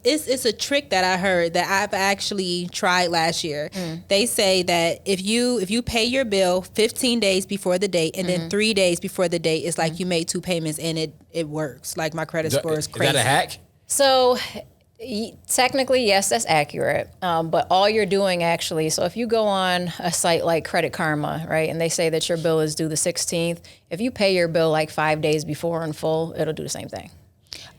it's a trick that I heard that I've actually tried last year. They say that if you pay your bill 15 days before the date and then 3 days before the date, it's like you made 2 payments and it works. Like my credit score is crazy. Is that a hack? So technically, yes, that's accurate. But all you're doing actually, so if you go on a site like Credit Karma, right, and they say that your bill is due the 16th, if you pay your bill like 5 days before in full, it'll do the same thing.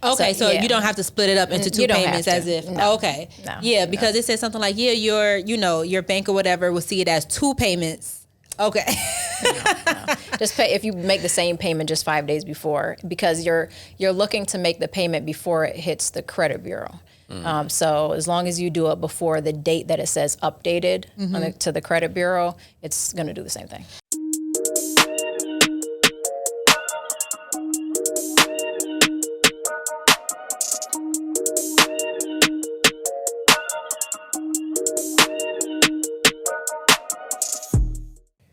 Okay, so you don't have to split it up into 2 payments as if okay. No, yeah, because it says something like, your bank or whatever will see it as 2 payments. Okay. No. Just pay if you make the same payment just 5 days before, because you're looking to make the payment before it hits the credit bureau. So as long as you do it before the date that it says updated to the credit bureau, it's going to do the same thing.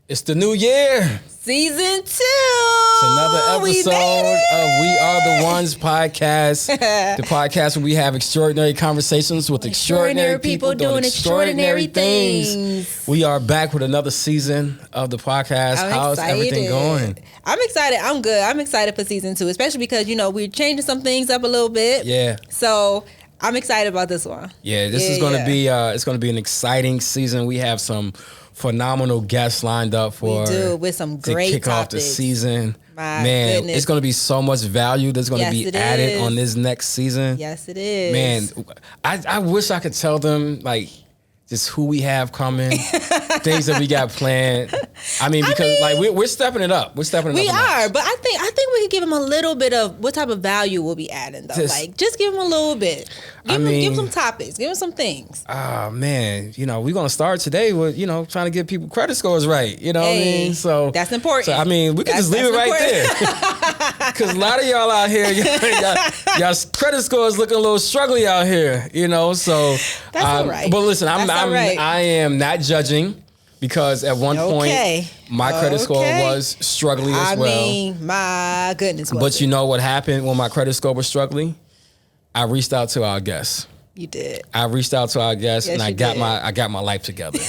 It's the new year. Season 2. It's another episode of We Are the Ones podcast. The podcast where we have extraordinary conversations with extraordinary people doing extraordinary things. We are back with another season of the podcast. How's everything going? I'm excited. I'm good. I'm excited for season 2, especially because, we're changing some things up a little bit. Yeah. So I'm excited about this one. Yeah, this is going to be it's going to be an exciting season. We have some phenomenal guests lined up for with some great to kick topics. off the season. Man, it's going to be so much value that's going to be added on this next season. Yes, it is. Man, I wish I could tell them just who we have coming, things that we got planned. Because we're stepping it up. We're stepping it up. We are, but I think we could give them a little bit of what type of value we'll be adding though. Just give them a little bit. Give them some topics. Give them some things. Oh man, we're gonna start today with trying to get people credit scores right. You know what I mean? So that's important. So we can just leave it right there. Because a lot of y'all out here, y'all credit scores looking a little struggly out here. So that's all right. But listen, I am not judging. Because at one point, my credit score was struggling as well. My goodness. But you know what happened when my credit score was struggling? I reached out to our guests. You did. I reached out to our guests, and I got my life together.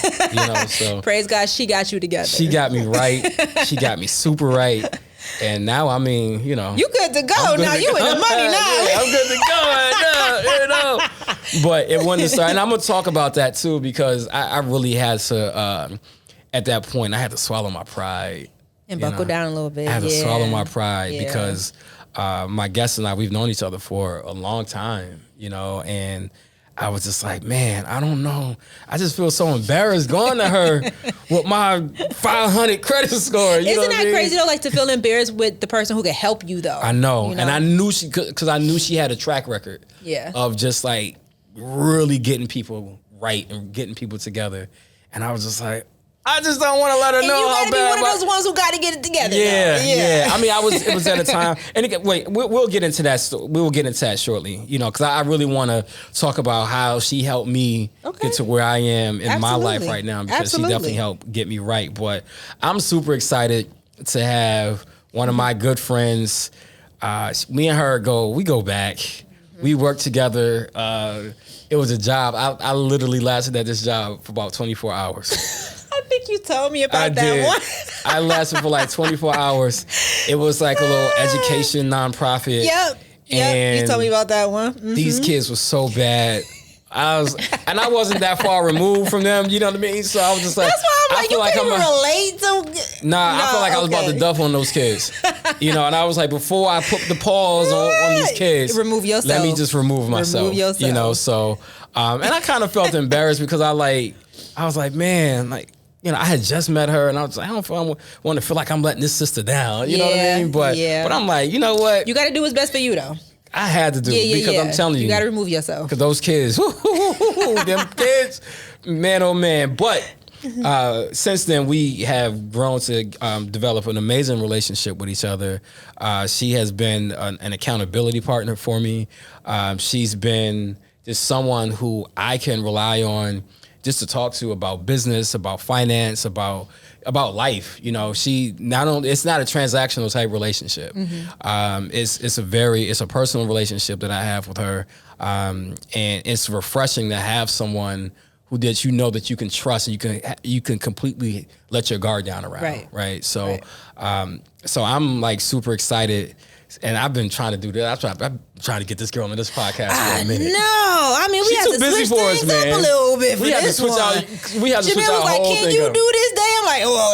So praise God, she got you together. She got me right. She got me super right. And now, you good to go. Now you in the money now. Yeah, I'm good to go right now, But it wasn't to start. And I'm going to talk about that too, because I really had to, at that point, I had to swallow my pride. And buckle down a little bit. I had to swallow my pride because my guests and I, we've known each other for a long time, and I was just like, man, I don't know. I just feel so embarrassed going to her with my 500 credit score. Isn't that crazy though? To feel embarrassed with the person who could help you though. I know. And I knew because I knew she had a track record of just really getting people right and getting people together. And I was just like, I just don't want to let her know how bad. You gotta be one of those ones who got to get it together. Yeah. It was at a time, and again, we'll get into that. We will get into that shortly. Because I really want to talk about how she helped me get to where I am in my life right now, because she definitely helped get me right. But I'm super excited to have one of my good friends. Me and her go back. We worked together. It was a job. I literally lasted at this job for about 24 hours. I think you told me about that one. I lasted for 24 hours. It was a little education nonprofit. Yep. You told me about that one. Mm-hmm. These kids were so bad. I wasn't that far removed from them. You know what I mean? So I was just like, that's why I'm you can relate to. I feel like I was about to duff on those kids. And I was like, before I put the pause on these kids, remove yourself. Let me just remove myself. Remove yourself. So and I kind of felt embarrassed because I was like, man, I had just met her, and I was like, I don't want to feel like I'm letting this sister down. You know what I mean? But I'm like, you know what? You got to do what's best for you, though. I had to do it because I'm telling you. You got to remove yourself. Because those kids, them kids, man, oh man. But since then, we have grown to develop an amazing relationship with each other. She has been an accountability partner for me. She's been just someone who I can rely on just to talk to about business, about finance, about life. She not only, it's not a transactional type relationship. Mm-hmm. It's a personal relationship that I have with her. And it's refreshing to have someone who that you know that you can trust and you can completely let your guard down around. Right. So, so I'm like super excited. And I've been trying to do that. I'm trying to get this girl on this podcast for a minute. No, I mean we have to switch things up a little bit. We have to switch out. We have to switch our whole thing. Can you do this day? I'm like, well,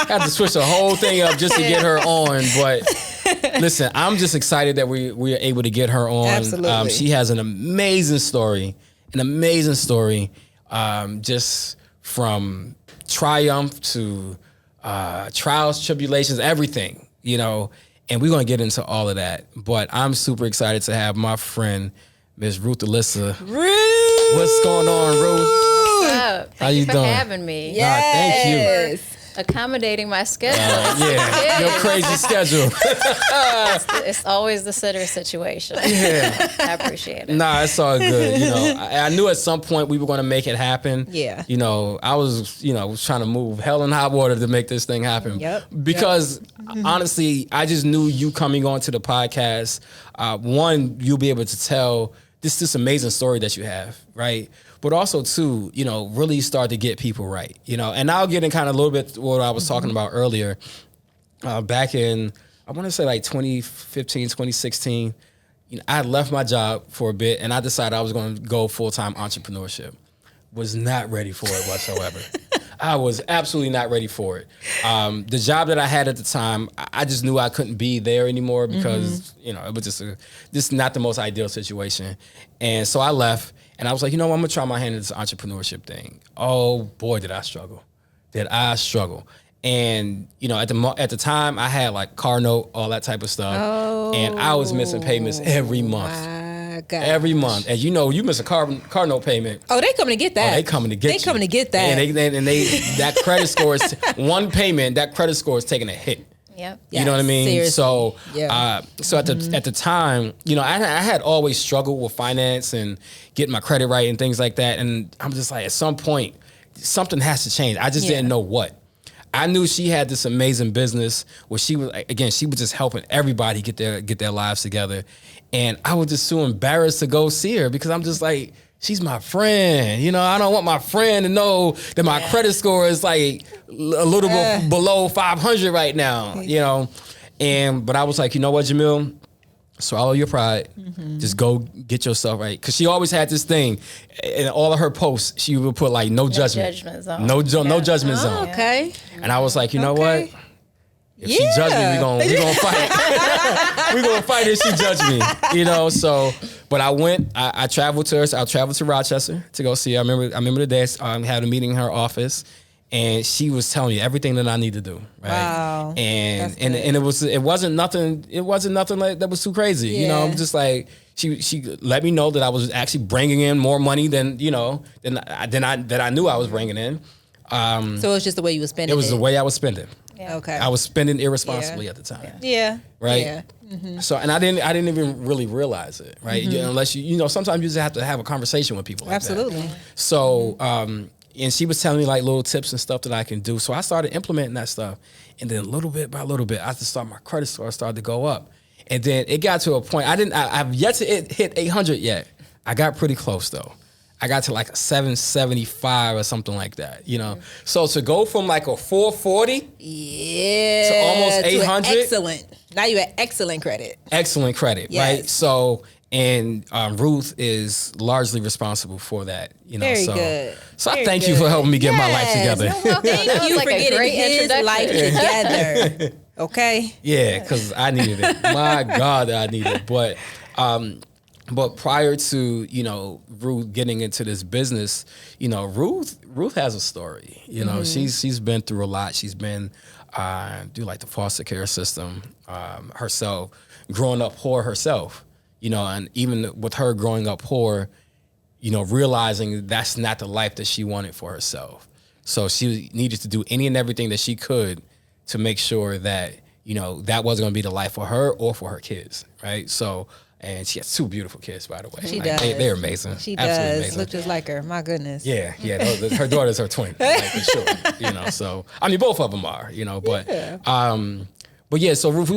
I have to switch the whole thing up just to get her on. But listen, I'm just excited that we are able to get her on. Absolutely. She has an amazing story. Just from triumph to trials, tribulations, everything. And we're going to get into all of that. But I'm super excited to have my friend, Miss Ruth Elisa. Ruth! What's going on, Ruth? What's up? Thank you for having me. Yes. Thank you. Accommodating my schedule. Your crazy schedule. It's always the sitter situation. Yeah. I appreciate it. Nah, it's all good. I knew at some point we were going to make it happen. Yeah. I was trying to move hell and hot water to make this thing happen. Yep. Because honestly, I just knew you coming onto the podcast. One, you'll be able to tell this amazing story that you have, right? But also, too, really start to get people right, And I'll get in kind of a little bit what I was talking about earlier. Back in, I want to say like 2015, 2016, I had left my job for a bit, and I decided I was going to go full-time entrepreneurship. Was not ready for it whatsoever. I was absolutely not ready for it. The job that I had at the time, I just knew I couldn't be there anymore because, it was just not the most ideal situation. And so I left. And I was like, I'm going to try my hand at this entrepreneurship thing. Oh, boy, did I struggle. And, at the time, I had like car note, all that type of stuff. Oh, and I was missing payments every month. My gosh. Every month. And you miss a car note payment. Oh, they coming to get that. Oh, they coming to get that. And that credit score is, one payment, that credit score is taking a hit. Yep. You know what I mean? Seriously. So, yeah. At the time, I had always struggled with finance and getting my credit right and things like that. And I'm just like, at some point, something has to change. I just didn't know what. I knew she had this amazing business where she was just helping everybody get their lives together. And I was just so embarrassed to go see her because I'm just like, she's my friend. I don't want my friend to know that my credit score is like a little bit below 500 right now, But I was like, you know what, Jamil? Swallow your pride. Just go get yourself right. Because she always had this thing. In all of her posts, she would put like no judgment zone. No judgment zone. Okay. And I was like, you know what? If she judge me, we gonna fight. We're gonna fight if she judge me. So, but I traveled to her. So I traveled to Rochester to go see her. I remember the day I had a meeting in her office, and she was telling me everything that I need to do. Right. Wow. And it wasn't nothing like that was too crazy. I'm just like, she let me know that I was actually bringing in more money than I knew I was bringing in. So it was just the way you were spending. It was the way I was spending. Yeah. Okay. I was spending irresponsibly at the time. Yeah. Right. Yeah. Mm-hmm. So, and I didn't even really realize it. Right. Unless sometimes you just have to have a conversation with people. Like Absolutely. That. So, and she was telling me like little tips and stuff that I can do. So I started implementing that stuff, and then little bit by little bit, my credit score started to go up, and then it got to a point. I've yet to hit 800 yet. I got pretty close though. I got to like a 775 or something like that, So to go from like a 440 to almost 800. Excellent. Now you have excellent credit. Excellent credit, yes. Right? So, and Ruth is largely responsible for that, Very good. So I thank you for helping me get my life together. Thank you for getting his life together. Okay? Yeah, because I needed it. My God, I needed it. But prior to, Ruth getting into this business, Ruth has a story. She's been through a lot. She's been through like the foster care system herself, growing up poor herself, and even with her growing up poor, realizing that's not the life that she wanted for herself. So she needed to do any and everything that she could to make sure that, that wasn't going to be the life for her or for her kids, right? So, and she has two beautiful kids, by the way. She does. They're amazing. She Absolutely does. amazing. Look just like her. My goodness. Yeah. Her daughter's her twin, like, for sure. So, I mean, both of them are, but But yeah, so Ruth,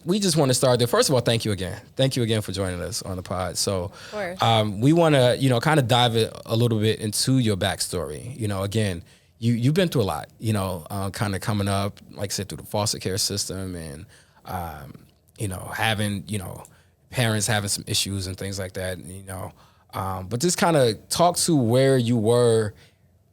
we just want to start there. First of all, thank you again for joining us on the pod. So we want to kind of dive a little bit into your backstory. Again, you've been through a lot. Kind of coming up, like I said, through the foster care system, and having parents having some issues and things like that. But just kind of talk to where you were,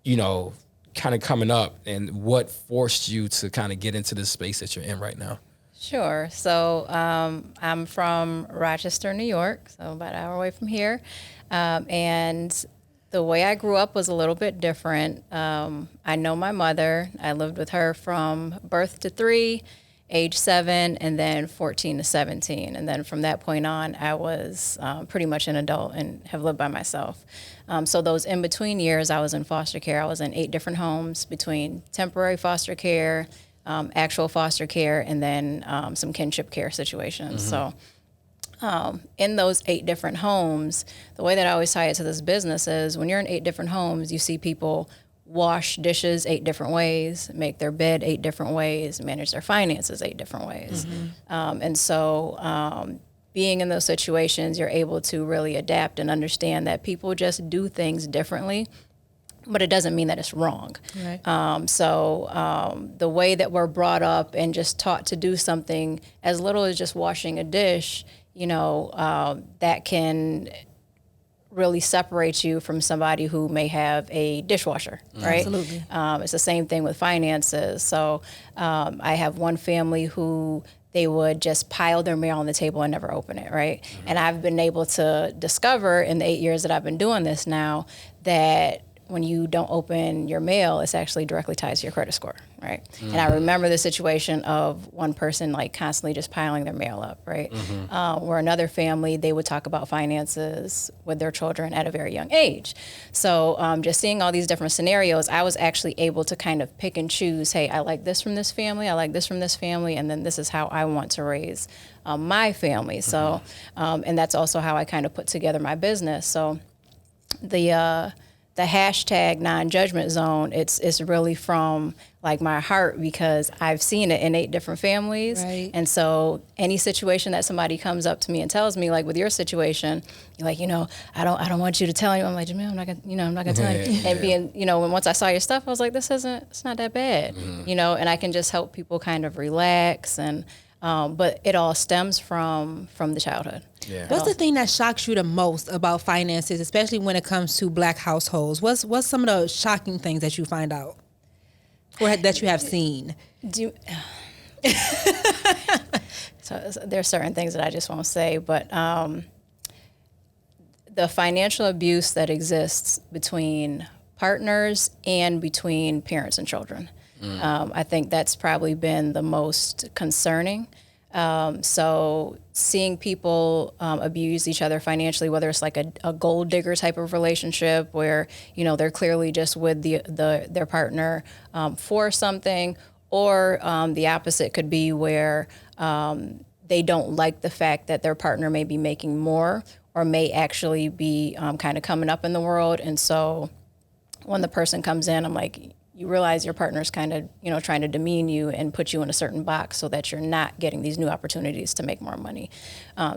kind of coming up, and what forced you to kind of get into this space that you're in right now. Sure. So I'm from Rochester, New York, so about an hour away from here. And the way I grew up was a little bit different. I know my mother. I lived with her from birth to 3, age 7, and then 14 to 17. And then from that point on, I was pretty much an adult and have lived by myself. So those in-between years, I was in foster care. I was in 8 different homes between temporary foster care, actual foster care, and then some kinship care situations. So in those 8 different homes, the way that I always tie it to this business is when you're in 8 different homes, you see people wash dishes 8 different ways, make their bed 8 different ways, manage their finances 8 different ways. And so being in those situations, you're able to really adapt and understand that people just do things differently, but it doesn't mean that it's wrong. Right. So the way that we're brought up and just taught to do something as little as just washing a dish, that can really separate you from somebody who may have a dishwasher, right? Absolutely. It's the same thing with finances. So I have one family who they would just pile their mail on the table and never open it, right? And I've been able to discover in the 8 years that I've been doing this now that when you don't open your mail, it's actually directly tied to your credit score, right? And I remember the situation of one person like constantly just piling their mail up, right? Where another family, they would talk about finances with their children at a very young age. So just seeing all these different scenarios, I was actually able to kind of pick and choose, hey, I like this from this family, I like this from this family, and then this is how I want to raise my family. So, and that's also how I kind of put together my business. So the hashtag non-judgment zone, it's really from like my heart because I've seen it in 8 different families. Right. And so any situation that somebody comes up to me and tells me, like with your situation, you're like, I don't want you to tell anyone. I'm like, Jamil, I'm not gonna tell you. And being, when once I saw your stuff, I was like, it's not that bad, and I can just help people kind of relax and, but it all stems from the childhood. Yeah. What's the thing that shocks you the most about finances, especially when it comes to Black households? What's some of the shocking things that you find out or that you have seen? So there's certain things that I just won't say, but the financial abuse that exists between partners and between parents and children. I think that's probably been the most concerning. So seeing people abuse each other financially, whether it's like a gold digger type of relationship where, they're clearly just with their partner for something, or the opposite could be where they don't like the fact that their partner may be making more or may actually be kind of coming up in the world. And so when the person comes in, I'm like, you realize your partner's kind of, trying to demean you and put you in a certain box so that you're not getting these new opportunities to make more money.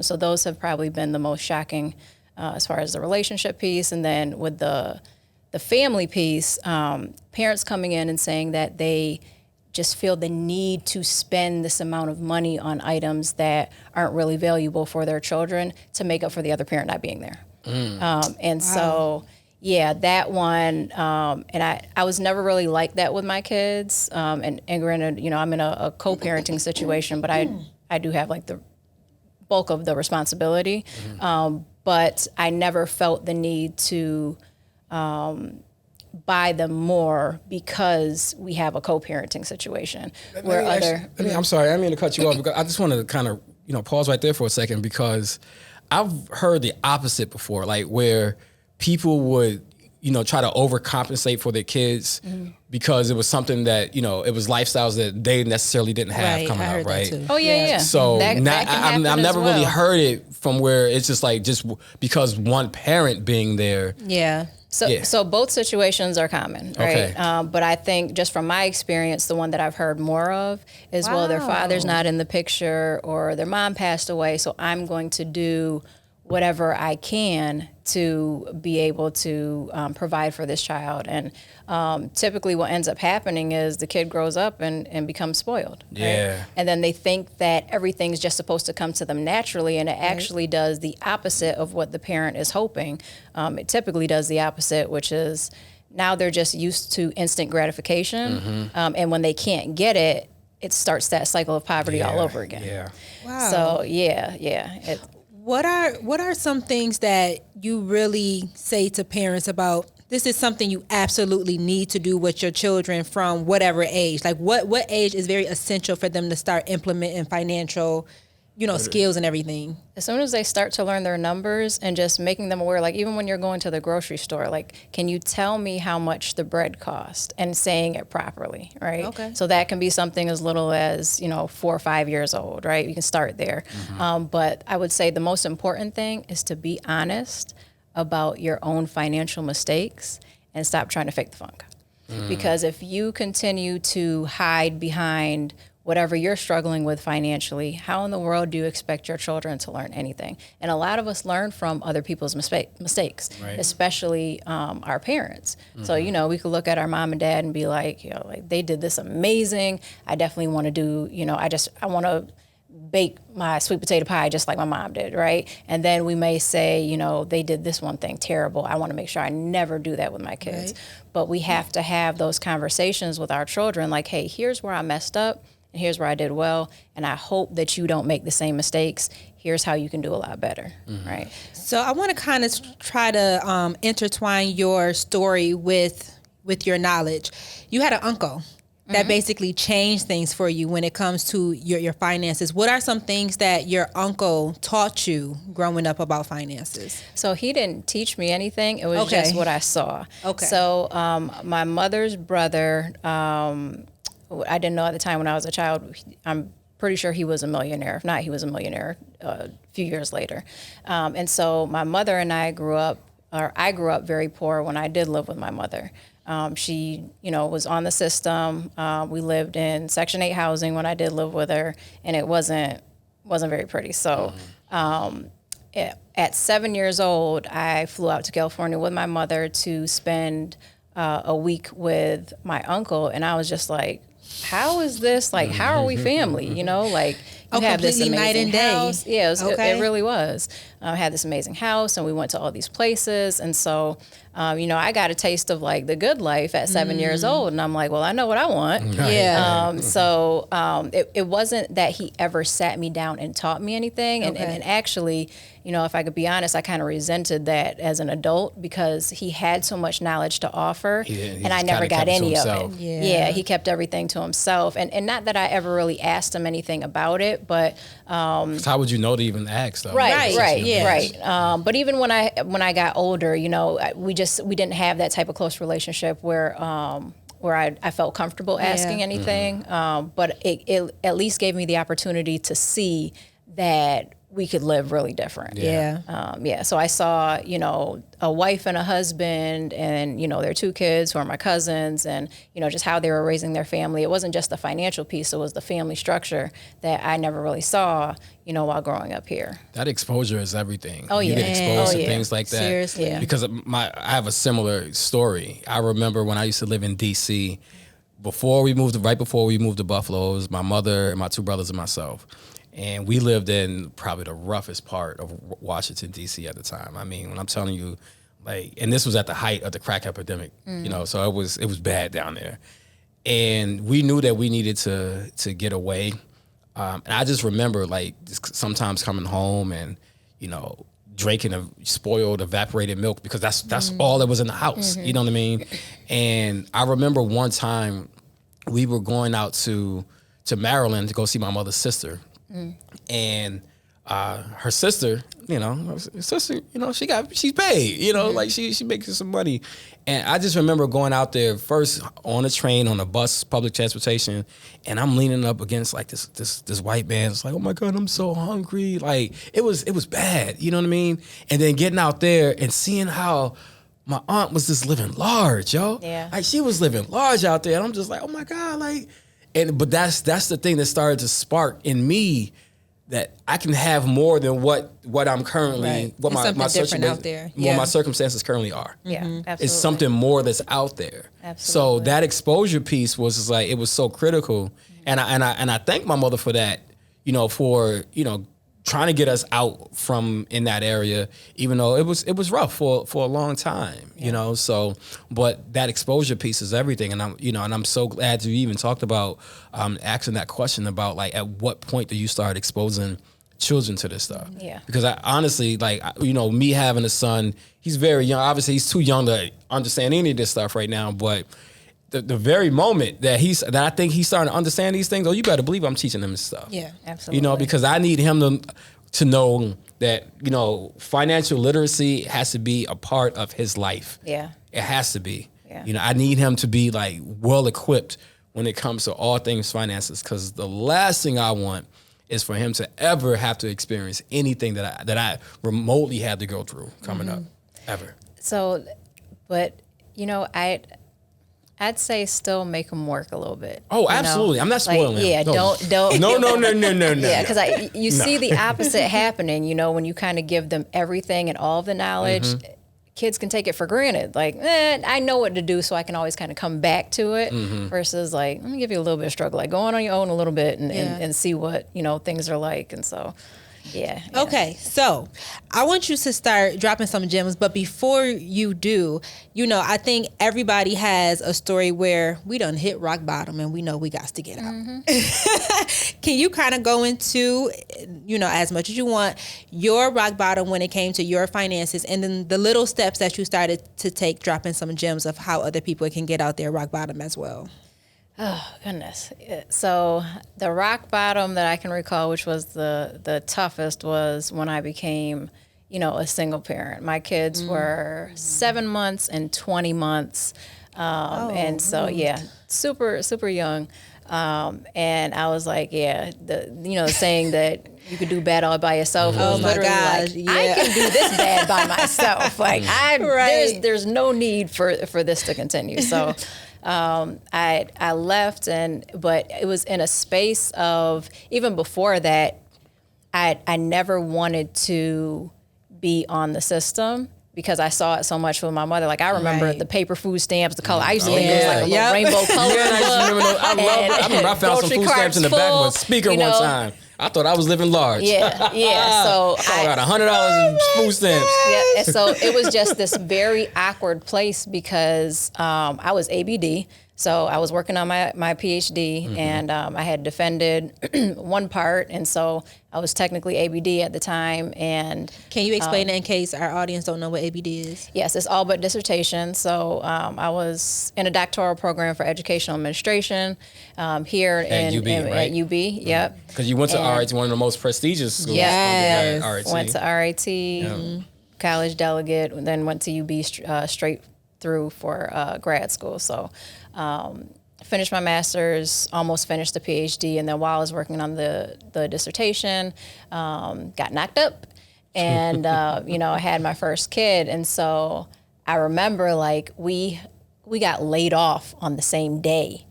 So those have probably been the most shocking as far as the relationship piece. And then with the family piece, parents coming in and saying that they just feel the need to spend this amount of money on items that aren't really valuable for their children to make up for the other parent not being there. So... yeah, that one, and I was never really like that with my kids. And granted, I'm in a co-parenting situation, but I do have like the bulk of the responsibility. But I never felt the need to buy them more because we have a co-parenting situation. I'm sorry, I didn't mean to cut you off because I just want to kind of pause right there for a second because I've heard the opposite before, like where people would, try to overcompensate for their kids because it was something that, it was lifestyles that they necessarily didn't have coming up, right? Oh, yeah. So I've never really heard it from where it's just like, just because one parent being there. Yeah. So both situations are common, right? Okay. But I think just from my experience, the one that I've heard more of is, well, their father's not in the picture or their mom passed away, so I'm going to do whatever I can to be able to provide for this child. And typically what ends up happening is the kid grows up and becomes spoiled. Yeah. Right? And then they think that everything's just supposed to come to them naturally, and it actually does the opposite of what the parent is hoping. It typically does the opposite, which is now they're just used to instant gratification. And when they can't get it, it starts that cycle of poverty all over again. Yeah. Wow. So yeah. What are some things that you really say to parents about, this is something you absolutely need to do with your children from whatever age? Like what age is very essential for them to start implementing financial, skills and everything? As soon as they start to learn their numbers and just making them aware, like even when you're going to the grocery store, like, can you tell me how much the bread cost, and saying it properly, right? Okay. So that can be something as little as, 4 or 5 years old, right? You can start there. But I would say the most important thing is to be honest about your own financial mistakes and stop trying to fake the funk. Because if you continue to hide behind whatever you're struggling with financially, how in the world do you expect your children to learn anything? And a lot of us learn from other people's mistakes, right. especially our parents. So, we could look at our mom and dad and be like, like they did this amazing. I definitely want to do, I want to bake my sweet potato pie just like my mom did, right? And then we may say, they did this one thing terrible. I want to make sure I never do that with my kids. Right. But we have to have those conversations with our children like, hey, here's where I messed up. And here's where I did well, and I hope that you don't make the same mistakes. Here's how you can do a lot better, right? So I want to kind of try to intertwine your story with your knowledge. You had an uncle that basically changed things for you when it comes to your finances. What are some things that your uncle taught you growing up about finances? So he didn't teach me anything. It was just what I saw. Okay. So my mother's brother, I didn't know at the time when I was a child. I'm pretty sure he was a millionaire. If not, he was a millionaire a few years later. And so my mother and I grew up very poor when I did live with my mother. She, was on the system. We lived in Section 8 housing when I did live with her, and it wasn't very pretty. So at 7 years old, I flew out to California with my mother to spend a week with my uncle, and I was just like, how is this? Like, how are we family? You have this amazing night and house. Day. Yeah, it really was. I had this amazing house, and we went to all these places. And so, I got a taste of like the good life at 7 years old. And I'm like, well, I know what I want. Right. Yeah. So it wasn't that he ever sat me down and taught me anything. And actually, if I could be honest, I kind of resented that as an adult because he had so much knowledge to offer, and I never got any of it. Yeah, he kept everything to himself. And not that I ever really asked him anything about it, but how would you know to even ask though? Right. But even when I got older, we didn't have that type of close relationship where I felt comfortable asking anything. But it at least gave me the opportunity to see that we could live really different. Yeah. So I saw, a wife and a husband and, their 2 kids who are my cousins and, just how they were raising their family. It wasn't just the financial piece, it was the family structure that I never really saw, while growing up here. That exposure is everything. Oh, yeah. You get exposed to things like that. Seriously. Yeah. Because I have a similar story. I remember when I used to live in D.C., right before we moved to Buffalo, it was my mother and my 2 brothers and myself. And we lived in probably the roughest part of Washington, D.C. at the time. I mean, when I'm telling you, and this was at the height of the crack epidemic, so it was bad down there. And we knew that we needed to get away. And I just remember, sometimes coming home and, drinking a spoiled, evaporated milk because that's all that was in the house. You know what I mean? And I remember one time we were going out to Maryland to go see my mother's sister. And her sister, she's paid, she makes some money. And I just remember going out there first on a train, on a bus, public transportation, and I'm leaning up against this white man. It's like, oh my God, I'm so hungry. It was bad, you know what I mean? And then getting out there and seeing how my aunt was just living large, yo. Yeah. Like she was living large out there. And I'm just like, oh my God, like, but that's the thing that started to spark in me that I can have more than what I'm currently, what my circumstances currently are. Yeah, absolutely. It's something more that's out there. Absolutely. So that exposure piece was just like, it was so critical. And I thank my mother for that, for, trying to get us out from in that area, even though it was rough for a long time, so, but that exposure piece is everything. And I'm so glad you even talked about, asking that question about like, at what point do you start exposing children to this stuff? Yeah. Because I honestly, like, me having a son, he's very young. Obviously he's too young to understand any of this stuff right now, but the very moment that I think he's starting to understand these things, you better believe I'm teaching him this stuff. Yeah, absolutely. Because I need him to know that, financial literacy has to be a part of his life. Yeah. It has to be. Yeah. I need him to be like well equipped when it comes to all things finances, because the last thing I want is for him to ever have to experience anything that I remotely had to go through coming up, ever. So, but, I'd say still make them work a little bit. Oh, absolutely. I'm not spoiling him. Yeah, no. don't. No. Yeah, because you see the opposite happening, when you kind of give them everything and all of the knowledge, kids can take it for granted. Like, I know what to do, so I can always kind of come back to it versus like, let me give you a little bit of struggle. Like, go on your own a little bit and see what, things are like. And so... Yeah. Okay, so I want you to start dropping some gems, but before you do, I think everybody has a story where we done hit rock bottom and we know we got to get out. Can you kind of go into, as much as you want, your rock bottom when it came to your finances, and then the little steps that you started to take, dropping some gems of how other people can get out their rock bottom as well? Oh, goodness. So the rock bottom that I can recall, which was the toughest, was when I became, a single parent. My kids were 7 months and 20 months. And so, super, super young. And I was like, the saying that you could do bad all by yourself. Oh my gosh, I can do this bad by myself. Like there's no need for this to continue. So, I left, but it was in a space of, even before that, I never wanted to be on the system because I saw it so much with my mother. Like, I remember the paper food stamps, the color. I used to think it was like a little rainbow color. I remember I found some food stamps in the back of a speaker one time. I thought I was living large. Yeah. So I got $100 in food stamps. Yeah, and so it was just this very awkward place because I was ABD. So I was working on my PhD, and I had defended one part, and so I was technically ABD at the time. And can you explain that in case our audience don't know what ABD is? Yes, it's all but dissertation. So I was in a doctoral program for educational administration here at UB, right? At UB, yep. Because you went to RIT, one of the most prestigious schools. Yes, RIT. Went to RIT, college delegate, and then went to UB straight through for grad school. So finished my master's, almost finished the PhD, and then while I was working on the dissertation, got knocked up, and I had my first kid, and so I remember like we got laid off on the same day,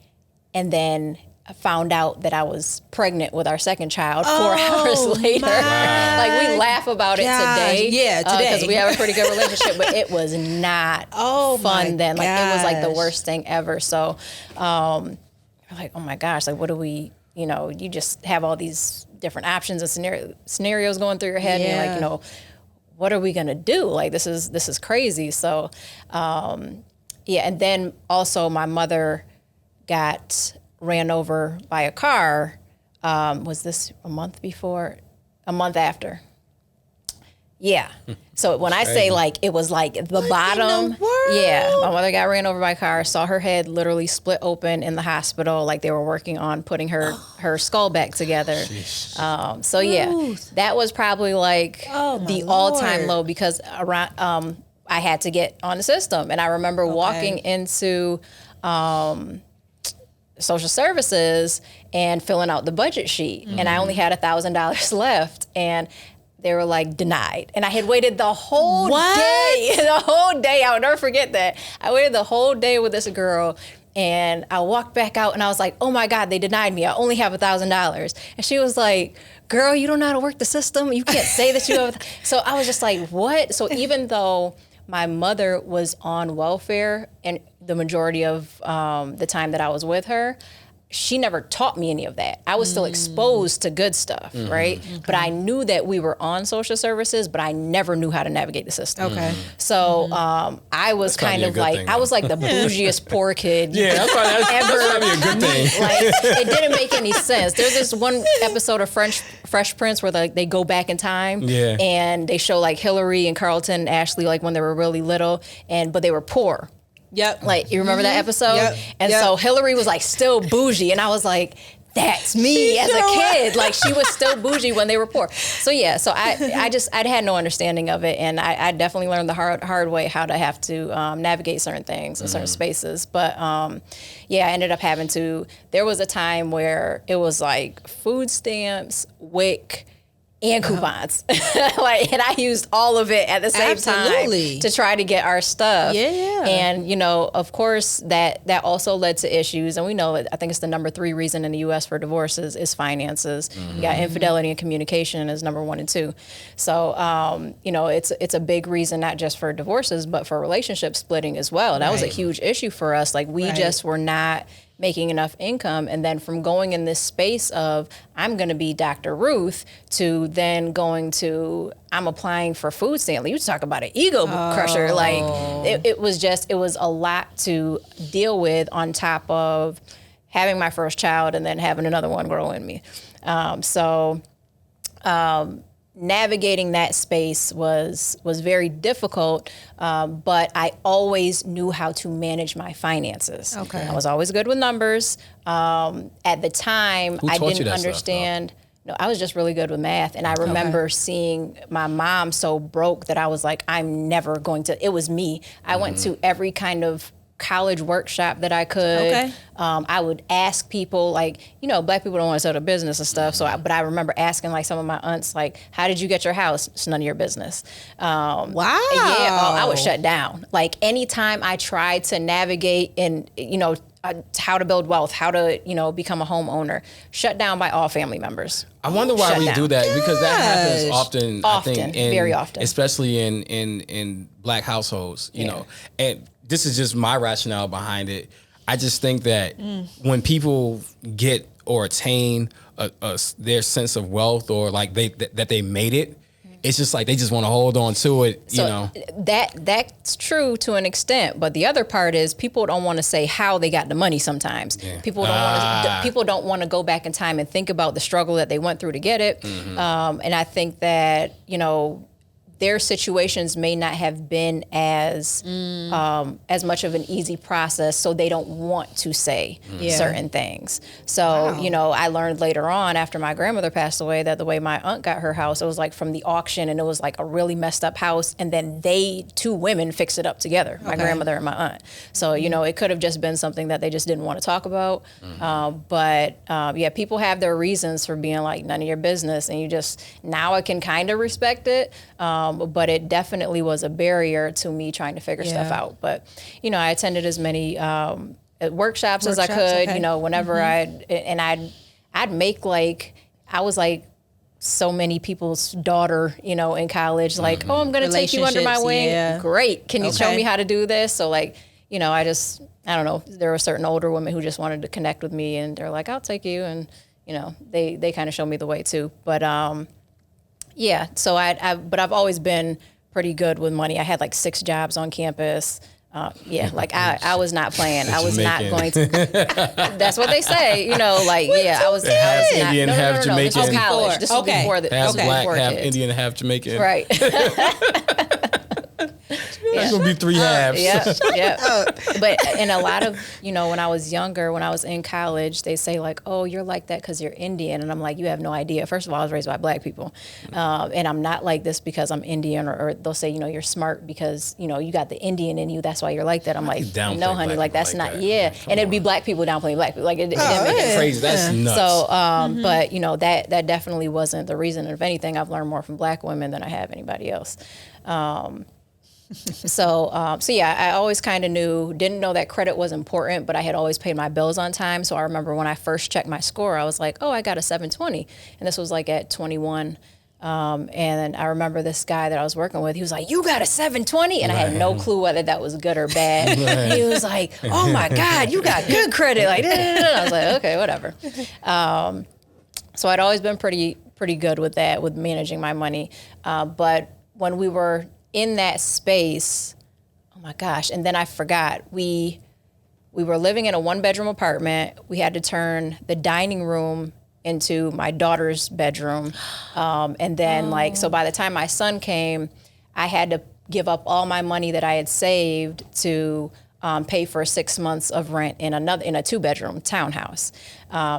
and then I found out that I was pregnant with our second child 4 hours later. Like, we laugh about it today. Yeah, today. Because we have a pretty good relationship, but it was not fun then. Like, it was like the worst thing ever. So, we're like, oh my gosh, like, what do we, you just have all these different options and scenarios going through your head. And you're like, what are we going to do? Like, this is crazy. So, and then also my mother got ran over by a car. Was this a month before? A month after. Yeah. So when I say like, it was like the bottom. My mother got ran over by a car, saw her head literally split open in the hospital. Like, they were working on putting her skull back together. That was probably like the all-time low, because around, I had to get on the system. And I remember walking into, social services and filling out the budget sheet. And I only had $1,000 left, and they were like, denied. And I had waited the whole day. the whole day. I would never forget that. I waited the whole day with this girl. And I walked back out and I was like, oh my God, they denied me. I only have $1,000. And she was like, girl, you don't know how to work the system. You can't say that you have. So I was just like, what? So even though my mother was on welfare and the majority of the time that I was with her, she never taught me any of that. I was still exposed to good stuff, right? Okay. But I knew that we were on social services, but I never knew how to navigate the system. Okay. So I was kind of like, I was like the bougiest poor kid. Yeah, that's probably a good thing. Like, it didn't make any sense. There's this one episode of Fresh Prince where they go back in time, and they show like Hillary and Carlton and Ashley like when they were really little, but they were poor. Yep. Like, you remember that episode? Yep. And so Hillary was like still bougie. And I was like, that's me as a kid. Like, she was still bougie when they were poor. So yeah, so I had no understanding of it. And I definitely learned the hard way how to have to navigate certain things in certain spaces. But yeah, I ended up having to, there was a time where it was like food stamps, WIC, and coupons. Like, and I used all of it at the same time to try to get our stuff. Yeah. And, you know, of course, that also led to issues. And we know, I think it's the number 3 reason in the U.S. for divorces is finances. You got infidelity and communication is number 1 and 2. So, you know, it's a big reason, not just for divorces, but for relationship splitting as well. That was a huge issue for us. Like, we just were not making enough income. And then from going in this space of, I'm going to be Dr. Ruth, to then going to, I'm applying for food stamps. You talk about an ego crusher. Like, it was a lot to deal with on top of having my first child and then having another one grow in me. Navigating that space was very difficult, but I always knew how to manage my finances. Okay. I was always good with numbers. At the time, I didn't understand. No, I was just really good with math. And I remember seeing my mom so broke that I was like, I'm never going to, it was me. I went to every kind of college workshop that I could. Okay. I would ask people, like, you know, Black people don't want to start a business and stuff. So, but I remember asking like some of my aunts, like, how did you get your house? It's none of your business. Wow. Yeah, I was shut down. Like, anytime I tried to navigate and, you know, how to build wealth, how to, you know, become a homeowner, shut down by all family members. I wonder why we do that, because that happens often. I think, very often, especially in Black households. You know, and this is just my rationale behind it. I just think that when people get or attain their sense of wealth, or like that they made it, it's just like they just want to hold on to it, you know. That's true to an extent, but the other part is people don't want to say how they got the money sometimes. Yeah. People don't want to go back in time and think about the struggle that they went through to get it. And I think that, you know, their situations may not have been as much of an easy process, so they don't want to say certain things. So, you know, I learned later on after my grandmother passed away that the way my aunt got her house, it was like from the auction, and it was like a really messed up house, and then two women fixed it up together, my grandmother and my aunt. So, you know, it could have just been something that they just didn't want to talk about. But yeah, people have their reasons for being like, none of your business, and you just, now I can kind of respect it. But it definitely was a barrier to me trying to figure stuff out. But, you know, I attended as many workshops as I could, you know, whenever I'd make like, I was like so many people's daughter, you know, in college, like, oh, I'm going to take you under my wing. Yeah. Great. Can you show me how to do this? So like, you know, I don't know, there were certain older women who just wanted to connect with me, and they're like, I'll take you. And, you know, they kind of showed me the way too. But, yeah, so but I've always been pretty good with money. I had like 6 jobs on campus. Yeah, like I was not playing. I was not going to. That's what they say, you know. Like, yeah, I was half Indian, half Jamaican. This was college. This was before the half black, half kids. Indian, half Jamaican. Right. There's gonna be 3 halves. Yeah. But in a lot of, you know, when I was younger, when I was in college, they say like, oh, you're like that because you're Indian. And I'm like, you have no idea. First of all, I was raised by Black people. And I'm not like this because I'm Indian, or they'll say, you know, you're smart because, you know, you got the Indian in you. That's why you're like that. I'm like, no, honey, like that's not, and it'd be Black people downplaying Black people. Like it didn't make sense. Crazy. That's nuts. So, but you know, that definitely wasn't the reason. If anything, I've learned more from Black women than I have anybody else. So yeah, I always kind of didn't know that credit was important, but I had always paid my bills on time. So I remember when I first checked my score, I was like, oh, I got a 720. And this was like at 21. And I remember this guy that I was working with, he was like, you got a 720? And I had no clue whether that was good or bad. He was like, oh my God, you got good credit. Like, I was like, okay, whatever. So I'd always been pretty good with that, with managing my money. But when we were in that space, oh my gosh, and then I forgot, we were living in a 1-bedroom apartment. We had to turn the dining room into my daughter's bedroom. And then so by the time my son came, I had to give up all my money that I had saved to pay for 6 months of rent in a 2-bedroom townhouse.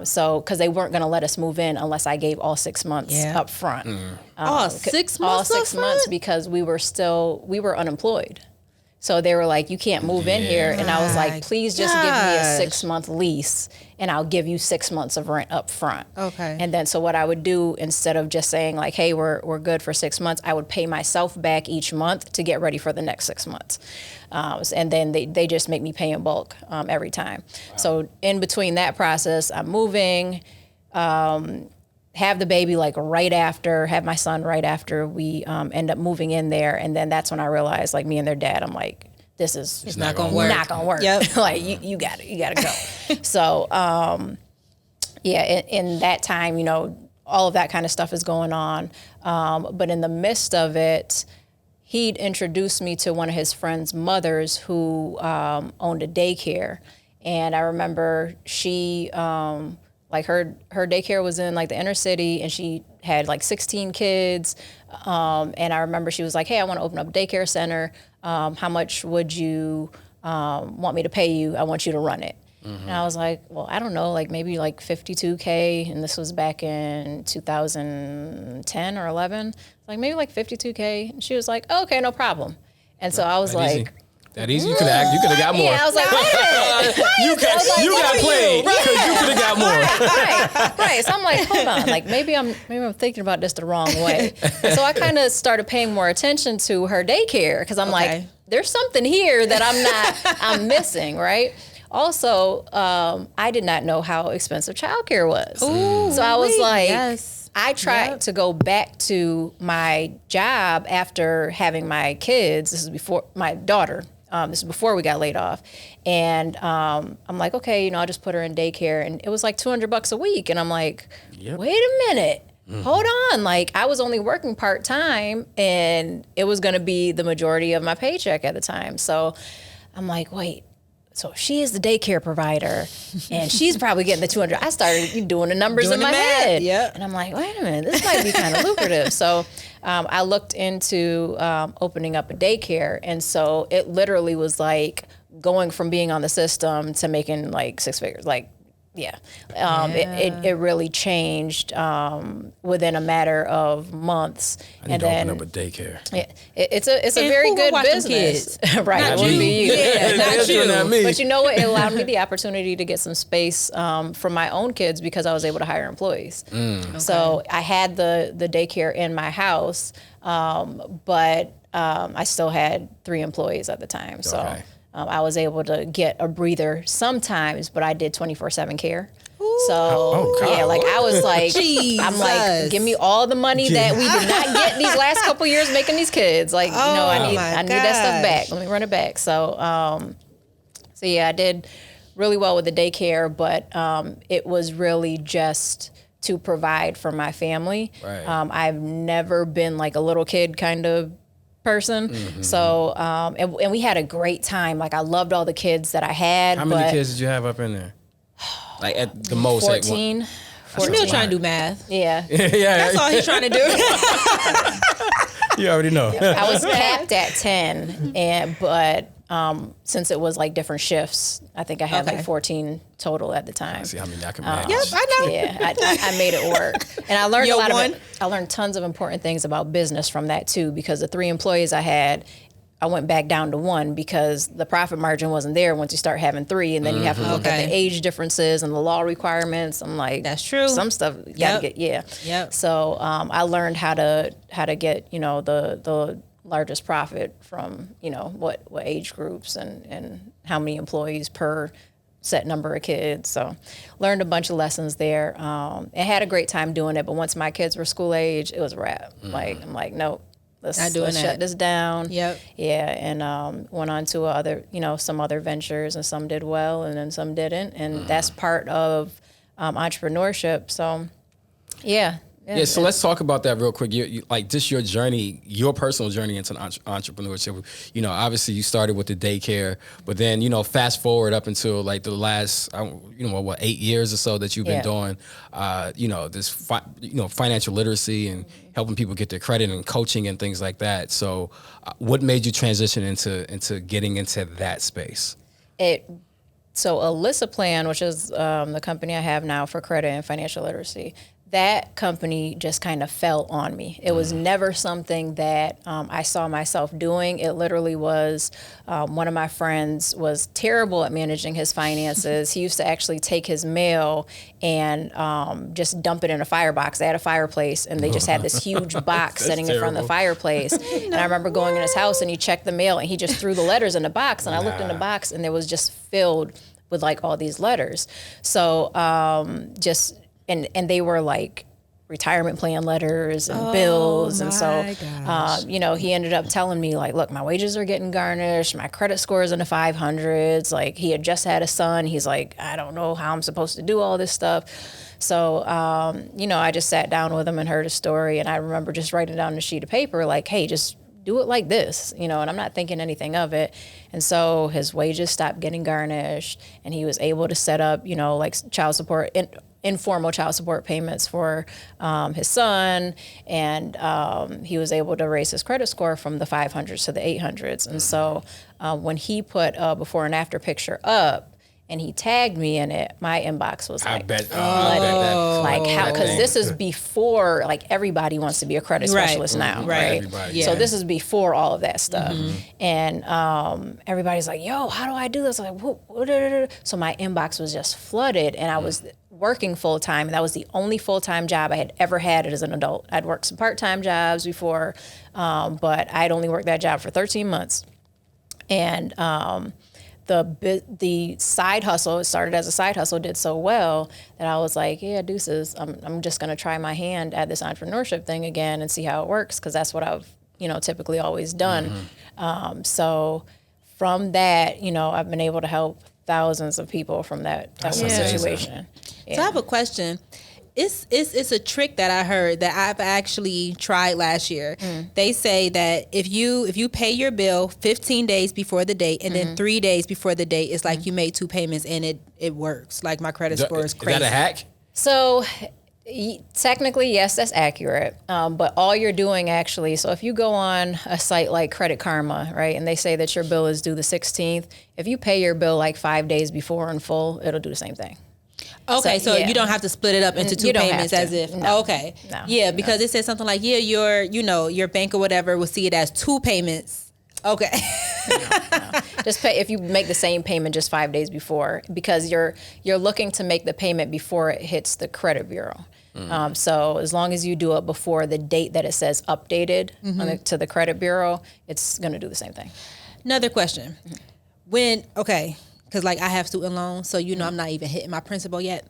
So, cause they weren't gonna let us move in unless I gave all 6 months up front. 6 months all 6 months because we were unemployed. So they were like, you can't move in here. And I was like, please just give me a 6-month lease and I'll give you 6 months of rent up front. Okay. And then so what I would do, instead of just saying like, hey, we're good for 6 months, I would pay myself back each month to get ready for the next 6 months. And then they just make me pay in bulk every time. Wow. So in between that process, I'm moving, have the baby have my son right after we end up moving in there. And then that's when I realized, like, me and their dad, I'm like, it's not gonna work. Not gonna work. Yep. Like you got to go. So in that time, all of that kind of stuff is going on. But in the midst of it, he'd introduced me to one of his friend's mothers who owned a daycare. And I remember she her daycare was in like the inner city, and she had like 16 kids. And I remember she was like, hey, I want to open up a daycare center. How much would you want me to pay you? I want you to run it. Mm-hmm. And I was like, well, I don't know, like maybe like $52K. And this was back in 2010 or 11. Like maybe like $52K. And she was like, oh, okay, no problem. And so I was like, easy. That easy? You could have got more. Yeah, I was like, wait a minute. You got played because you could have got more. Right. So I'm like, hold on. Like maybe I'm thinking about this the wrong way. And so I kind of started paying more attention to her daycare because I'm like, there's something here that I'm missing, right? Also, I did not know how expensive childcare was. Ooh, so I was like, I tried to go back to my job after having my kids. This is before my daughter. This is before we got laid off. And I'm like, okay, I'll just put her in daycare. And it was like $200 a week. And I'm like, wait a minute. Mm-hmm. Hold on. Like, I was only working part-time, and it was going to be the majority of my paycheck at the time. So I'm like, wait. So she is the daycare provider, and she's probably getting the $200. I started doing the numbers in my head. Yeah. And I'm like, wait a minute, this might be kind of lucrative. So I looked into opening up a daycare. And so it literally was like going from being on the system to making like 6 figures. Like, it really changed within a matter of months. I need to open up a daycare. It's a very good business, right? Not you. You. Yeah, not you. Not me. But you know what? It allowed me the opportunity to get some space for my own kids because I was able to hire employees. Okay. So I had the daycare in my house, but I still had 3 employees at the time. So. Okay. I was able to get a breather sometimes, but I did 24/7 care. Ooh. So like I was like, I'm like, give me all the money that we did not get these last couple years making these kids. Like, I need that stuff back. Let me run it back. So, I did really well with the daycare, but it was really just to provide for my family. Right. I've never been like a little kid kind of person. Mm-hmm. So, and we had a great time. Like, I loved all the kids that I had. How many kids did you have up in there? Like at the most? 14. Still trying to do math. Yeah. That's all he's trying to do. You already know. I was capped at 10, but since it was like different shifts, I think I had like 14 total at the time. See how many I can manage. Yep, I know. Yeah, I made it work. And I learned a lot of it. I learned tons of important things about business from that too, because the 3 employees I had, I went back down to 1 because the profit margin wasn't there once you start having 3, and then you have to look at the age differences and the law requirements. I'm like, that's true. Some stuff you gotta get, Yep. So I learned how to get, the largest profit from, what age groups and how many employees per set number of kids. So learned a bunch of lessons there. I had a great time doing it, but once my kids were school age, it was a wrap. I'm like, nope. Let's shut this down. Yep. Yeah, and went on to some other ventures, and some did well, and then some didn't, and that's part of entrepreneurship. So, yeah. So let's talk about that real quick. You like just your journey, your personal journey into entrepreneurship. Obviously you started with the daycare, but then fast forward up until like the last 8 years or so that you've been doing this financial literacy and helping people get their credit and coaching and things like that. So what made you transition into getting into that space? So Elisa Plan, which is the company I have now for credit and financial literacy, that company just kind of fell on me. It was never something that I saw myself doing. It literally was one of my friends was terrible at managing his finances. He used to actually take his mail and just dump it in a firebox. They had a fireplace, and they just had this huge box sitting in front of the fireplace. And I remember going in his house, and he checked the mail, and he just threw the letters in the box. And I looked in the box, and it was just filled with like all these letters. So And they were like retirement plan letters and bills. And so, he ended up telling me like, look, my wages are getting garnished. My credit score is in the 500s. Like he had just had a son. He's like, I don't know how I'm supposed to do all this stuff. So, I just sat down with him and heard his story. And I remember just writing down on a sheet of paper, like, hey, just do it like this, and I'm not thinking anything of it. And so his wages stopped getting garnished, and he was able to set up, like child support, informal child support payments for his son, and he was able to raise his credit score from the 500s to the 800s. And so when he put a before and after picture up, and he tagged me in it, my inbox was like, because this is before, like everybody wants to be a credit specialist now, right? So this is before all of that stuff. And everybody's like, yo, how do I do this? I'm like, so my inbox was just flooded, and I was working full time, and that was the only full time job I had ever had as an adult. I'd worked some part time jobs before, but I'd only worked that job for 13 months. And the side hustle, it started as a side hustle, did so well that I was like, yeah, deuces, I'm just going to try my hand at this entrepreneurship thing again and see how it works, because that's what I've typically always done. So from that, I've been able to help thousands of people from that type of situation. So I have a question. It's a trick that I heard that I've actually tried last year. They say that if you pay your bill 15 days before the date, and then 3 days before the date, it's like you made 2 payments, and it works. Like my credit score is crazy. Is that a hack? So technically, yes, that's accurate. But all you're doing actually, so if you go on a site like Credit Karma, right, and they say that your bill is due the 16th, if you pay your bill like 5 days before in full, it'll do the same thing. Okay, so you don't have to split it up into 2 payments as if because it says something like your bank or whatever will see it as 2 payments. Okay. No. Just pay if you make the same payment just 5 days before, because you're looking to make the payment before it hits the credit bureau. So as long as you do it before the date that it says updated to the credit bureau, it's going to do the same thing. Another question. Because like I have student loans, so I'm not even hitting my principal yet.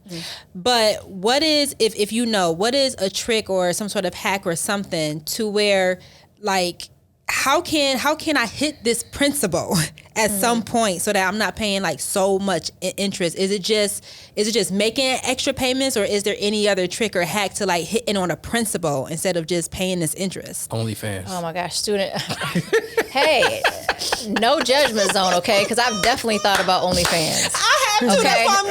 But what is if what is a trick or some sort of hack or something to where like how can I hit this principal at some point so that I'm not paying like so much interest? Is it just making extra payments, or is there any other trick or hack to like hitting on a principal instead of just paying this interest? OnlyFans. Oh my gosh, student. Hey, no judgment zone, okay? Because I've definitely thought about OnlyFans. I have too. That's why I'm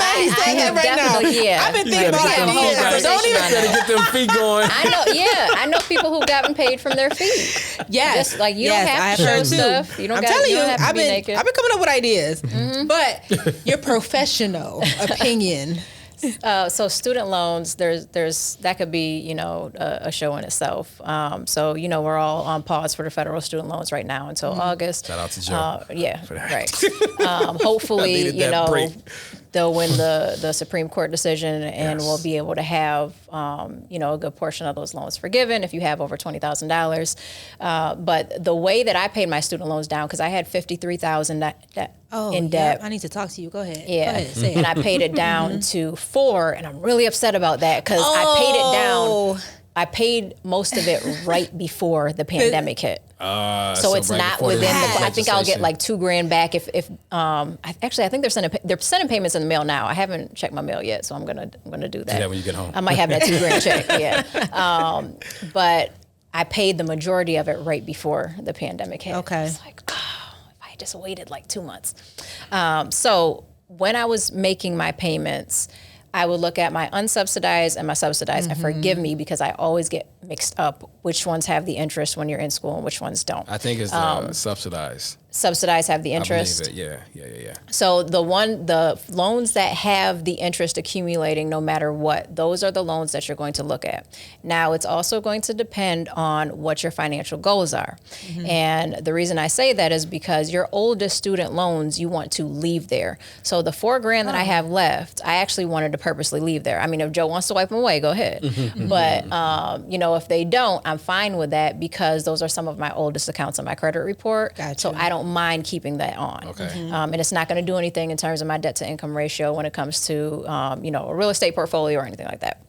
saying that right now. Yeah. I've been thinking about it. Don't even get them feet going. I know people who've gotten paid from their feet. Yes. Just like you don't have to show stuff. You don't have to be naked. I've been coming up with ideas. But your professional opinion. So student loans, there's that could be a show in itself. So we're all on pause for the federal student loans right now until August. Shout out to Joe. Right. Hopefully they'll win the Supreme Court decision, and we'll be able to have, a good portion of those loans forgiven if you have over $20,000. But the way that I paid my student loans down, because I had $53,000 in debt. I need to talk to you. Go ahead. Yeah. Go ahead, say it. And I paid it down to $4,000, and I'm really upset about that because I paid it down. I paid most of it right before the pandemic hit. So it's right not within the, I think I'll get like $2,000 back if actually I think they're sending payments in the mail now. I haven't checked my mail yet, so I'm gonna do that. Do that when you get home. I might have that $2,000 check, yeah. But I paid the majority of it right before the pandemic hit. Okay. It's like, if I just waited like 2 months. So when I was making my payments, I would look at my unsubsidized and my subsidized, and forgive me because I always get mixed up which ones have the interest when you're in school and which ones don't. I think it's subsidized. Subsidized have the interest. I believe it. Yeah. So the loans that have the interest accumulating no matter what, those are the loans that you're going to look at. Now, it's also going to depend on what your financial goals are. And the reason I say that is because your oldest student loans, you want to leave there. So the $4,000 that I have left, I actually wanted to purposely leave there. I mean, if Joe wants to wipe them away, go ahead. But, if they don't, I'm fine with that because those are some of my oldest accounts on my credit report. Gotcha. So I don't mind keeping that on. Okay. And it's not going to do anything in terms of my debt to income ratio when it comes to, a real estate portfolio or anything like that.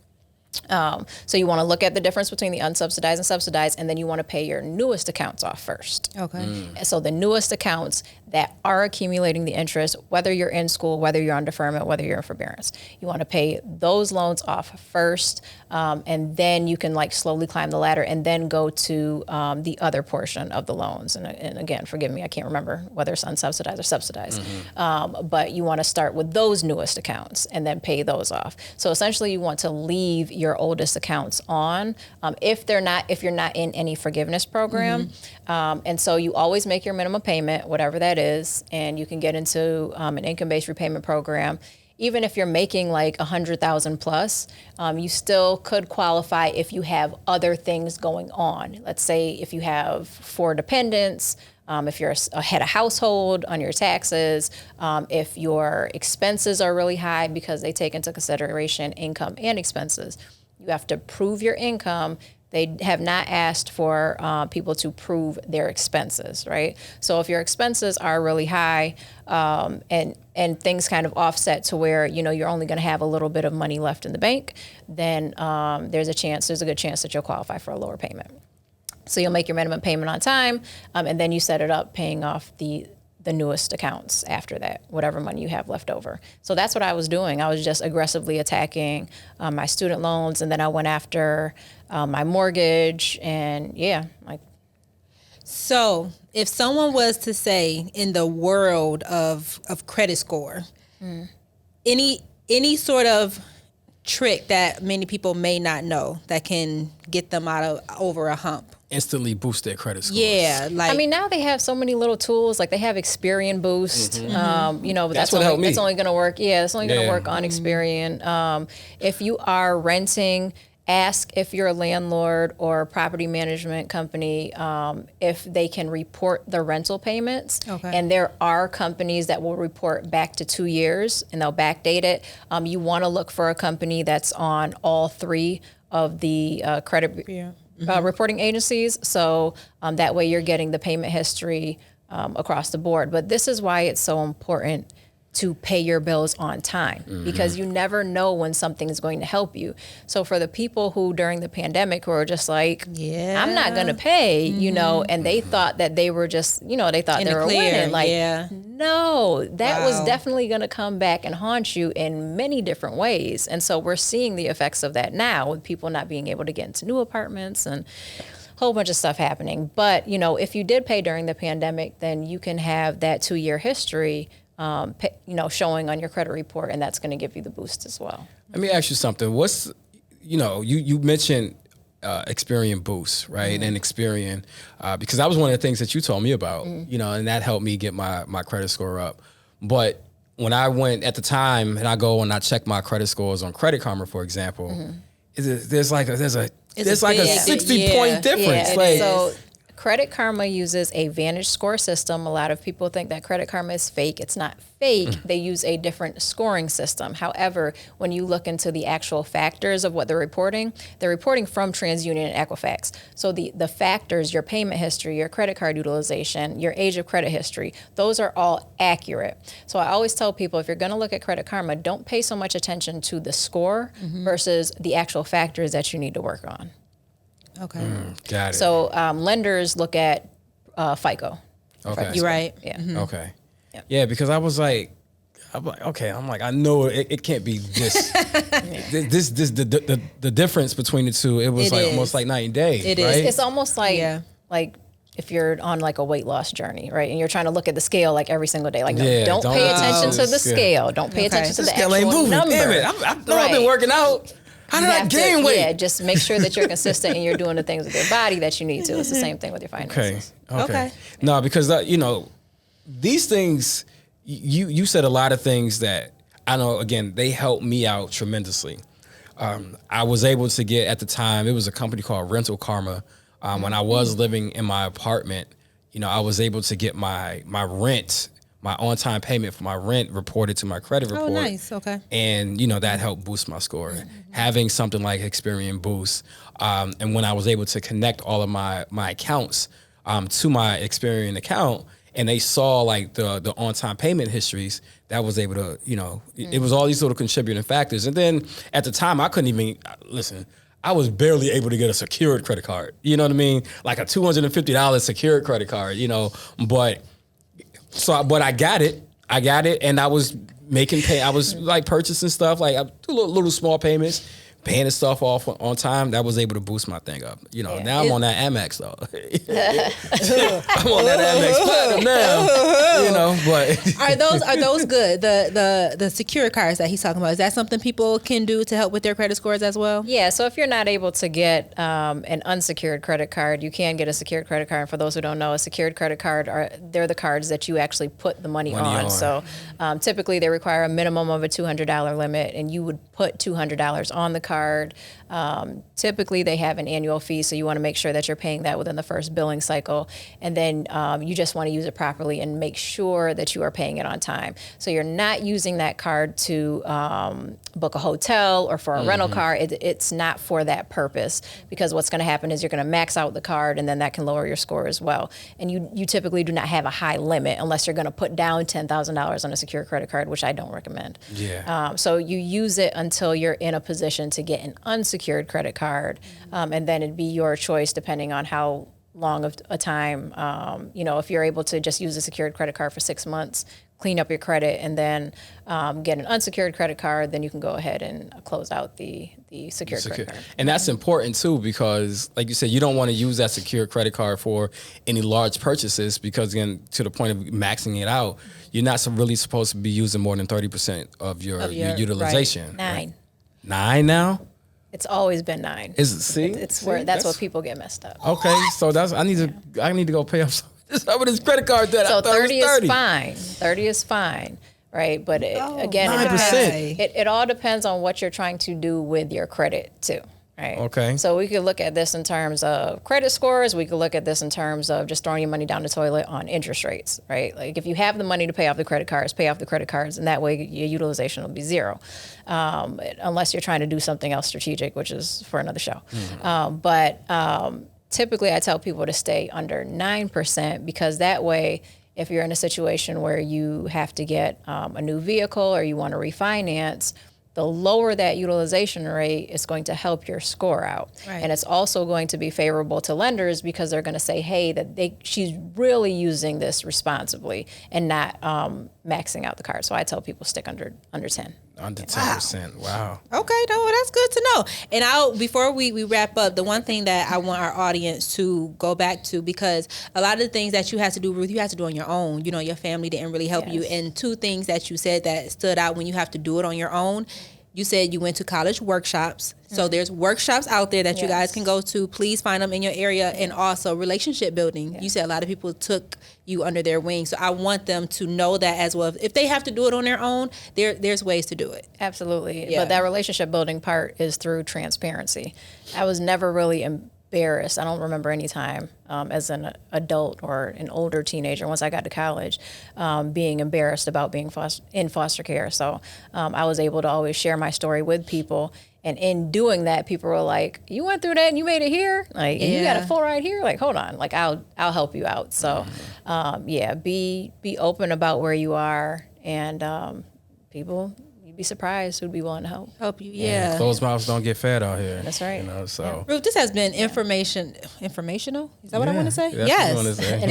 So you want to look at the difference between the unsubsidized and subsidized, and then you want to pay your newest accounts off first. Okay. And so the newest accounts that are accumulating the interest, whether you're in school, whether you're on deferment, whether you're in forbearance, you want to pay those loans off first, and then you can like slowly climb the ladder and then go to the other portion of the loans. And again, forgive me, I can't remember whether it's unsubsidized or subsidized, but you want to start with those newest accounts and then pay those off. So essentially, you want to leave your oldest accounts on if you're not in any forgiveness program, and so you always make your minimum payment, whatever that is, and you can get into an income-based repayment program. Even if you're making like $100,000 plus, you still could qualify if you have other things going on. Let's say if you have 4 dependents, if you're a head of household on your taxes, if your expenses are really high because they take into consideration income and expenses. You have to prove your income. They have not asked for people to prove their expenses, right? So if your expenses are really high and things kind of offset to where, you're only going to have a little bit of money left in the bank, then there's a good chance that you'll qualify for a lower payment. So you'll make your minimum payment on time, and then you set it up paying off the newest accounts after that, whatever money you have left over. So that's what I was doing. I was just aggressively attacking my student loans, and then I went after my mortgage, and So if someone was to say in the world of credit score, any sort of trick that many people may not know that can get them over a hump? Instantly boost their credit scores. Yeah, now they have so many little tools. Like they have Experian Boost. But that's only going to work. Yeah, it's only going to work on Experian. If you are renting, ask if you're a landlord or a property management company if they can report the rental payments. Okay. And there are companies that will report back to 2 years and they'll backdate it. You want to look for a company that's on all 3 of the credit reporting agencies. So that way you're getting the payment history across the board. But this is why it's so important to pay your bills on time, because you never know when something is going to help you. So for the people who during the pandemic who are just like, I'm not going to pay, and they thought that they were just, they thought they were winning. No, that was definitely going to come back and haunt you in many different ways. And so we're seeing the effects of that now with people not being able to get into new apartments and a whole bunch of stuff happening. But, if you did pay during the pandemic, then you can have that 2-year history showing on your credit report, and that's going to give you the boost as well. Let me ask you something. What's, you mentioned Experian Boost, right? And Experian, because that was one of the things that you told me about, and that helped me get my credit score up. But when I went at the time and I go and I check my credit scores on Credit Karma, for example, there's like a 60-point difference. So Credit Karma uses a Vantage score system. A lot of people think that Credit Karma is fake. It's not fake. They use a different scoring system. However, when you look into the actual factors of what they're reporting from TransUnion and Equifax. So the factors, your payment history, your credit card utilization, your age of credit history, those are all accurate. So I always tell people, if you're going to look at Credit Karma, don't pay so much attention to the score versus the actual factors that you need to work on. Okay. Got it. So lenders look at FICO. Okay. You're right. Yeah. Okay. Yep. Yeah, because I was like, okay, I know it can't be this. The difference between the two, it was almost like night and day. It right? is. It's almost like if you're on like a weight loss journey, right? And you're trying to look at the scale like every single day. Like, no, don't pay attention to the scale. Don't pay attention to the actual number. Damn it. I know I've been working out. How did I gain weight? Yeah, just make sure that you're consistent and you're doing the things with your body that you need to. It's the same thing with your finances. Okay. No, because these things, you said a lot of things that I know, again, they helped me out tremendously. I was able to get, at the time, it was a company called Rental Karma. When I was living in my apartment, I was able to get my rent, my on-time payment for my rent reported to my credit report. Oh, nice. Okay. And, that helped boost my score. Having something like Experian Boost. And when I was able to connect all of my accounts to my Experian account, and they saw like the on-time payment histories, that was able to, it was all these little contributing factors. And then at the time, I couldn't even, listen, I was barely able to get a secured credit card. You know what I mean? Like a $250 secured credit card, but I got it. And I was I was like purchasing stuff, like I do little small payments, paying the stuff off on time. That was able to boost my thing up. Now I'm on that Amex though. I'm on that Amex Platinum now. But are those good? The secure cards that he's talking about, is that something people can do to help with their credit scores as well? Yeah, so if you're not able to get an unsecured credit card, you can get a secured credit card. And for those who don't know, a secured credit card they're the cards that you actually put the money on. So typically they require a minimum of a $200 limit, and you would put $200 on the card. Typically they have an annual fee, so you want to make sure that you're paying that within the first billing cycle, and then you just want to use it properly and make sure that you are paying it on time. So you're not using that card to book a hotel or for a rental car. It's not for that purpose, because what's going to happen is you're going to max out the card, and then that can lower your score as well. And you typically do not have a high limit unless you're going to put down $10,000 on a secure credit card, which I don't recommend. Yeah. So you use it until you're in a position to get an unsecured credit card, and then it'd be your choice depending on how long of a time, if you're able to just use a secured credit card for 6 months, clean up your credit, and then get an unsecured credit card, then you can go ahead and close out the secured credit card. And that's important too, because like you said, you don't want to use that secured credit card for any large purchases, because again, to the point of maxing it out, you're not really supposed to be using more than 30% of your utilization. Right. 9 now? It's always been 9. Is it? See, it's where that's what people get messed up. Okay, so I need to go pay up some of this credit card debt. So 30 is fine. 30 is fine, right? But again, 9%. It all depends on what you're trying to do with your credit too. Right. Okay. So we could look at this in terms of credit scores. We could look at this in terms of just throwing your money down the toilet on interest rates, right? Like if you have the money to pay off the credit cards, pay off the credit cards, and that way your utilization will be 0, unless you're trying to do something else strategic, which is for another show. Typically, I tell people to stay under 9%, because that way, if you're in a situation where you have to get a new vehicle or you want to refinance, the lower that utilization rate is going to help your score out. Right. And it's also going to be favorable to lenders, because they're going to say, hey, she's really using this responsibly and not maxing out the card. So I tell people stick under 10. Under 10%. Wow. Okay, no, that's good to know. And before we wrap up, the one thing that I want our audience to go back to, because a lot of the things that you have to do, Ruth, you have to do on your own. Your family didn't really help you. And 2 things that you said that stood out when you have to do it on your own. You said you went to college workshops. So there's workshops out there that you guys can go to. Please find them in your area. And also relationship building. Yeah. You said a lot of people took you under their wing. So I want them to know that as well. If they have to do it on their own, there's ways to do it. Absolutely. Yeah. But that relationship building part is through transparency. I was never really embarrassed. I don't remember any time as an adult or an older teenager, once I got to college, being embarrassed about being in foster care. So I was able to always share my story with people. And in doing that, people were like, you went through that and you made it here? Like, and you got a full ride here? Like, hold on. Like, I'll help you out. So, be open about where you are. And people, you'd be surprised who'd be willing to help you. Yeah. Closed mouths don't get fed out here. That's right. You know, so. Ruth, this has been informational. Is that what I want to say? Yes. Informative.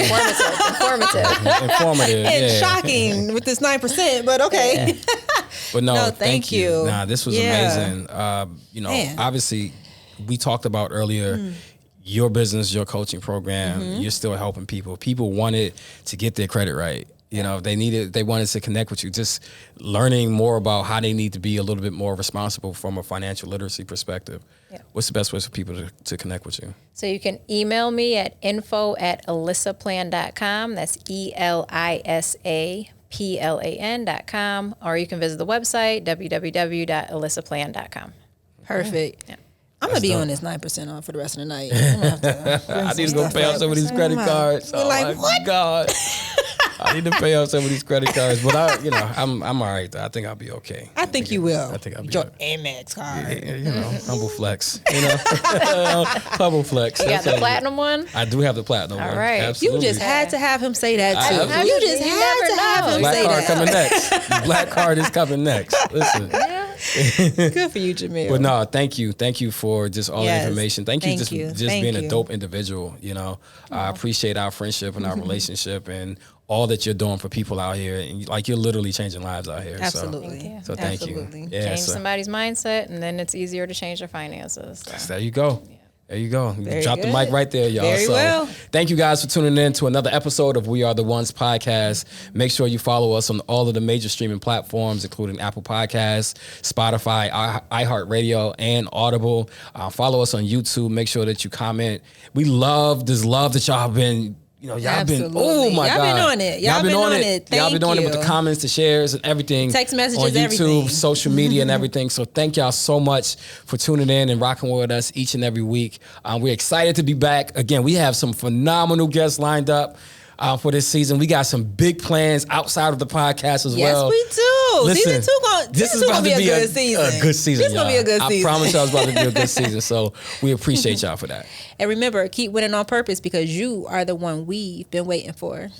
And shocking with this 9%, but okay. Yeah. But no, thank you. Nah, this was amazing. Obviously, we talked about earlier your business, your coaching program. You're still helping people. People wanted to get their credit right. You know, they wanted to connect with you. Just learning more about how they need to be a little bit more responsible from a financial literacy perspective. Yeah. What's the best way for people to connect with you? So you can email me at info@elisaplan.com. That's ELISAPLAN.com. Or you can visit the website, www.elisaplan.com. Perfect. Yeah. I'm going to be on this 9% off for the rest of the night. I'm gonna have to I need to go pay off some of these credit cards. You're like, what? God. I need to pay off some of these credit cards, but I'm all right though. I think I'll be okay. I think you will. I think I'll be your okay. Amex card. Yeah, humble flex. Humble flex. You got the platinum one? I do have the platinum one. All right. Absolutely. You just had to have him say that too. You just had to have him Black say card that. coming next. Black card is coming next. Listen. Good for you, Jamil. But no, thank you for just all the information. Thank you just being a dope individual. You know, I appreciate our friendship and our relationship and all that you're doing for people out here. And like, you're literally changing lives out here. Absolutely. So thank you. Yeah, change somebody's mindset, and then it's easier to change their finances. So. There you go. Yeah. There you go. Drop the mic right there, y'all. Very well. Thank you guys for tuning in to another episode of We Are the Ones podcast. Make sure you follow us on all of the major streaming platforms, including Apple Podcasts, Spotify, iHeartRadio, and Audible. Follow us on YouTube. Make sure that you comment. We love this love that y'all have been. You know, y'all been, oh my God. Y'all been on it. Y'all been on it. Y'all been on it with the comments, the shares, and everything. Text messages, on YouTube, everything. Social media, and everything. So thank y'all so much for tuning in and rocking with us each and every week. We're excited to be back. Again, we have some phenomenal guests lined up for this season. We got some big plans outside of the podcast as well. Yes, we do. Listen, Season 2 gonna be a good season. A good season, This is going to be a good season. I promise y'all it's about to be a good season. So we appreciate y'all for that. And remember, keep winning on purpose because you are the one we've been waiting for.